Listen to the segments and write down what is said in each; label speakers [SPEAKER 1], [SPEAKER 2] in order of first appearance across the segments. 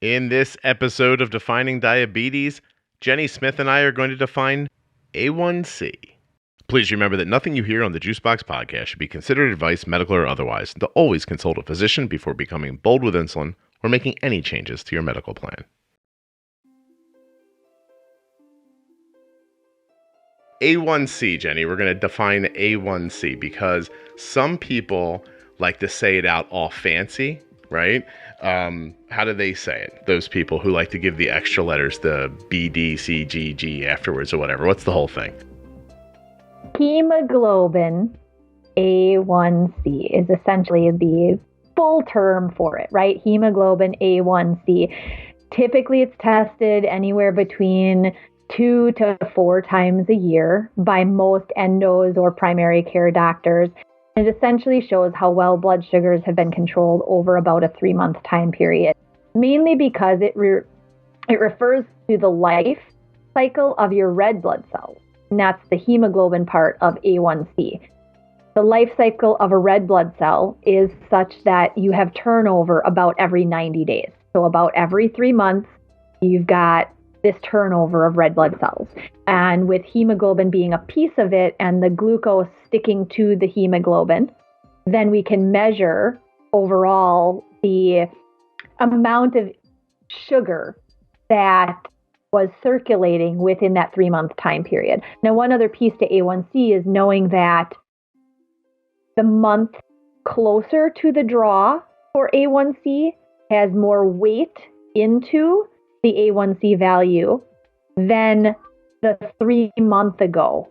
[SPEAKER 1] In this episode of Defining Diabetes, Jenny Smith and I are going to define A1C. Please remember that nothing you hear on the Juicebox Podcast should be considered advice, medical or otherwise, and to always consult a physician before becoming bold with insulin or making any changes to your medical plan. A1C, Jenny, we're going to define A1C because some people like to say it out all fancy, right? How do they say it? Those people who like to give the extra letters, the B, D, C, G, G afterwards or whatever. What's the whole thing?
[SPEAKER 2] Hemoglobin A1C is essentially the full term for it, right? Hemoglobin A1C. Typically, it's tested anywhere between 2 to 4 times a year by most endos or primary care doctors. It essentially shows how well blood sugars have been controlled over about a 3-month time period, mainly because it refers to the life cycle of your red blood cells, and that's the hemoglobin part of A1C. The life cycle of a red blood cell is such that you have turnover about every 90 days. So about every 3 months, you've got this turnover of red blood cells. And with hemoglobin being a piece of it and the glucose sticking to the hemoglobin, then we can measure overall the amount of sugar that was circulating within that 3-month time period. Now, one other piece to A1C is knowing that the month closer to the draw for A1C has more weight into the A1C value than the 3-month ago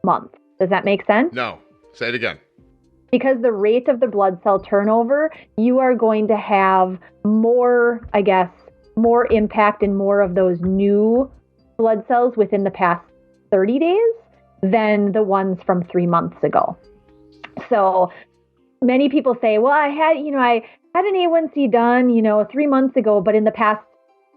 [SPEAKER 2] month. Does that make sense?
[SPEAKER 1] No. Say it again.
[SPEAKER 2] Because the rate of the blood cell turnover, you are going to have more impact and more of those new blood cells within the past 30 days than the ones from 3 months ago. So many people say, well, I had an A1C done, 3 months ago, but in the past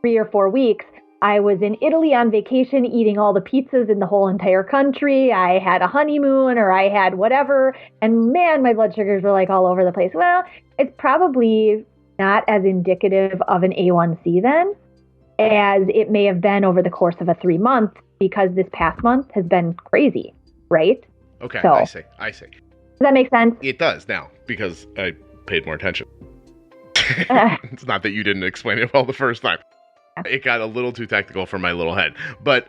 [SPEAKER 2] 3 or 4 weeks, I was in Italy on vacation eating all the pizzas in the whole entire country. I had a honeymoon or I had whatever. And man, my blood sugars were like all over the place. Well, it's probably not as indicative of an A1C then as it may have been over the course of a 3 month because this past month has been crazy, right?
[SPEAKER 1] Okay,
[SPEAKER 2] so,
[SPEAKER 1] I see.
[SPEAKER 2] Does that make sense?
[SPEAKER 1] It does now because I paid more attention. It's not that you didn't explain it well the first time. It got a little too technical for my little head. But,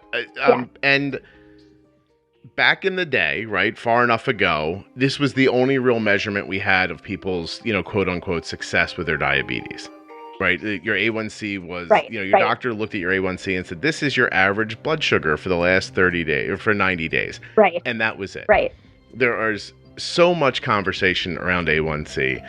[SPEAKER 1] and back in the day, right, far enough ago, this was the only real measurement we had of people's, quote unquote, success with their diabetes, right? Your A1C was, your doctor looked at your A1C and said, this is your average blood sugar for the last 30 days or for 90 days.
[SPEAKER 2] Right.
[SPEAKER 1] And that was it.
[SPEAKER 2] Right.
[SPEAKER 1] There is so much conversation around A1C.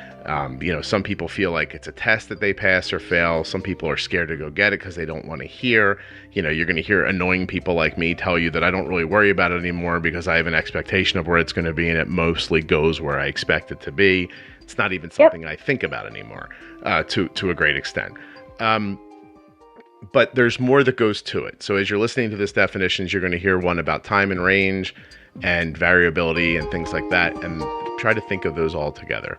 [SPEAKER 1] Some people feel like it's a test that they pass or fail. Some people are scared to go get it because they don't want to hear. You're going to hear annoying people like me tell you that I don't really worry about it anymore because I have an expectation of where it's going to be and it mostly goes where I expect it to be. It's not even something I think about anymore to a great extent. But there's more that goes to it. So as you're listening to this definitions, you're going to hear one about time and range and variability and things like that, and try to think of those all together.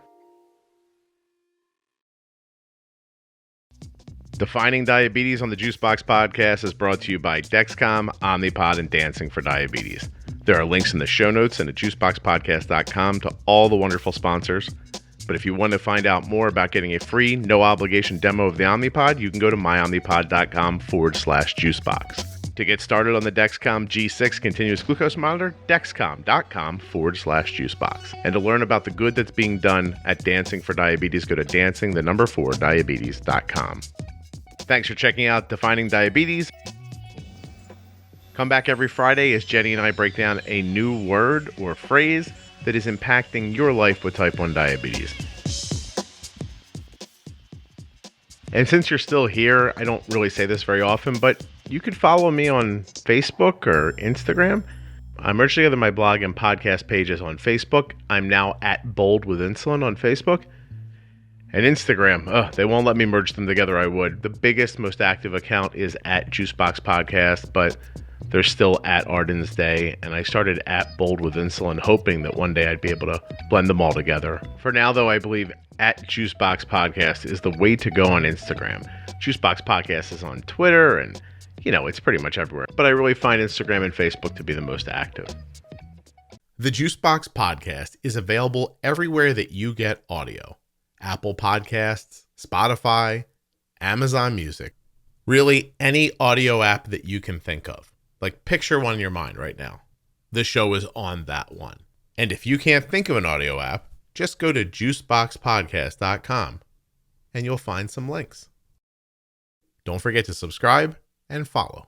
[SPEAKER 1] Defining Diabetes on the Juicebox Podcast is brought to you by Dexcom, Omnipod, and Dancing for Diabetes. There are links in the show notes and at juiceboxpodcast.com to all the wonderful sponsors. But if you want to find out more about getting a free, no-obligation demo of the Omnipod, you can go to myomnipod.com/juicebox. To get started on the Dexcom G6 continuous glucose monitor, dexcom.com/juicebox. And to learn about the good that's being done at Dancing for Diabetes, go to dancing4diabetes.com. Thanks for checking out Defining Diabetes. Come back every Friday as Jenny and I break down a new word or phrase that is impacting your life with type 1 diabetes. And since you're still here, I don't really say this very often, but you could follow me on Facebook or Instagram. I merged together my blog and podcast pages on Facebook. I'm now at Bold with Insulin on Facebook. And Instagram, they won't let me merge them together. I would. The biggest, most active account is at Juicebox Podcast, but They're still at Arden's Day, and I started at Bold with Insulin, hoping that one day I'd be able to blend them all together. For now, though, I believe at Juicebox Podcast is the way to go on Instagram. Juicebox Podcast is on Twitter, and, it's pretty much everywhere. But I really find Instagram and Facebook to be the most active. The Juicebox Podcast is available everywhere that you get audio. Apple Podcasts, Spotify, Amazon Music. Really, any audio app that you can think of. Like, picture one in your mind right now. The show is on that one. And if you can't think of an audio app, just go to juiceboxpodcast.com and you'll find some links. Don't forget to subscribe and follow.